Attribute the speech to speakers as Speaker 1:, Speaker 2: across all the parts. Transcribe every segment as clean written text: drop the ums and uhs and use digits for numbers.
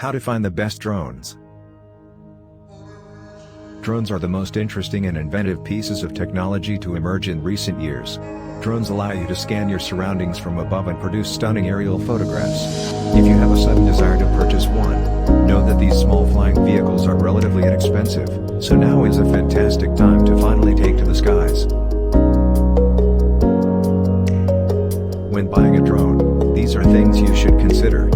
Speaker 1: How to find the best drones. Drones are the most interesting and inventive pieces of technology to emerge in recent years. Drones allow you to scan your surroundings from above and produce stunning aerial photographs. If you have a sudden desire to purchase one, know that these small flying vehicles are relatively inexpensive, so now is a fantastic time to finally take to the skies. When buying a drone, these are things you should consider.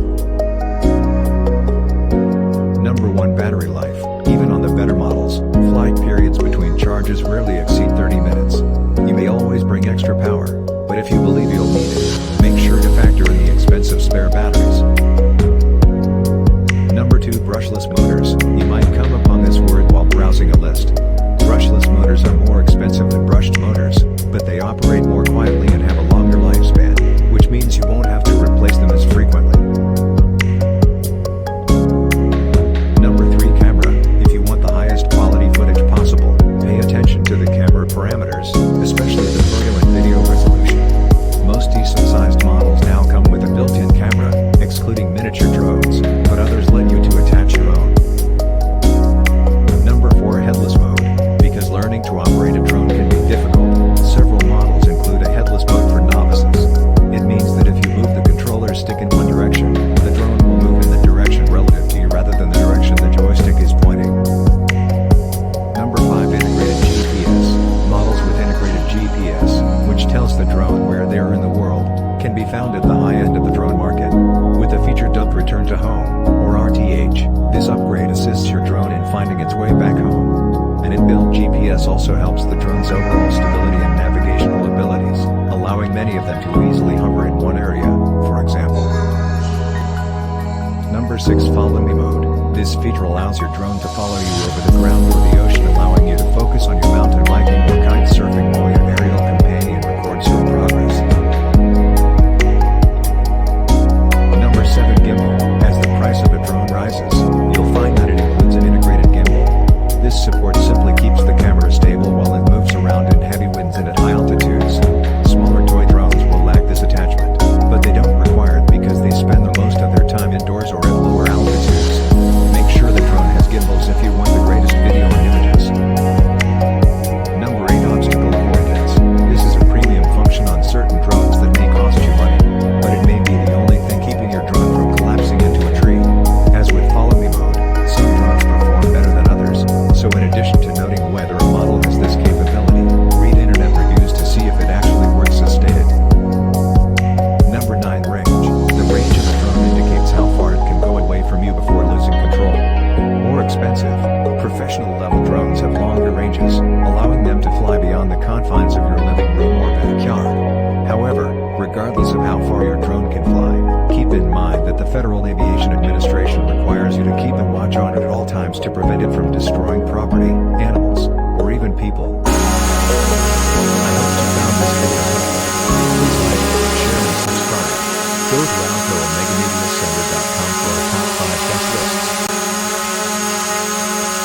Speaker 1: Number 1. Battery life. Even on the better models, flight periods between charges rarely exceed 30 minutes. You may always bring extra power, but if you believe you'll need it, make sure to factor in the expensive spare batteries. Number 2. Brushless motors. You might come upon this word while browsing a list. Brushless motors are more expensive than brushed motors, but they operate more quietly and have a longer lifespan, which means you won't have to replace them as frequently. Number 3. Camera. If you want the highest quality footage possible, pay attention to the camera parameters, especially the photo and video resolution. Most decent-sized models now come with a built-in camera, excluding miniature drones, but others let you to attach your own. Number 4. Headless mode. Because learning to operate a drone can be difficult, several models include a headless mode for novices. It means that if you move the controller stick in one direction, the drone will move in the direction relative to you rather than the direction the joystick is pointing. Number 5. Integrated GPS. Models with integrated GPS, which tells the drone where they are in the world, can be found at the high end of the drone market. With the feature dubbed Return to Home, or RTH, this upgrade assists your drone in finding its way back home. An inbuilt GPS also helps the drone's overall stability and navigational abilities, allowing many of them to easily hover in one area, for example. Number 6. Follow Me mode. This feature allows your drone to follow you over the ground or the ocean, allowing you to focus on your mountain biking or kite surfing while your aerial companion records your progress. Number 7. Gimbal. As the price of a drone rises, you'll find that it includes an integrated gimbal. This support simply keeps the camera stable while it moves around in heavy winds and at high altitudes. Smaller toy drones will lack this attachment, but they don't require it because they spend the most of their time indoors or at lower altitudes. Make sure the drone has gimbals if you want the greatest video and images. Number 8. Obstacle avoidance. This is a premium function on certain drones that may cost you money, but it may be the only thing keeping your drone from collapsing into a tree. As with Follow Me mode, some drones perform better than others, so in addition to noting whether a model has this capability, read internet reviews to see if it actually works as stated. Number 9. Range. The range of a drone indicates how far it can go away from you before losing control. More expensive, professional-level drones have longer ranges, allowing them to fly beyond the confines of your living room or backyard. However, regardless of how far your drone can fly, keep in mind that the Federal Aviation Administration requires you to keep a watch on it at all times to prevent it from destroying property, animals, or even people. I hope you found this video helpful. Please like, share, and subscribe. Go to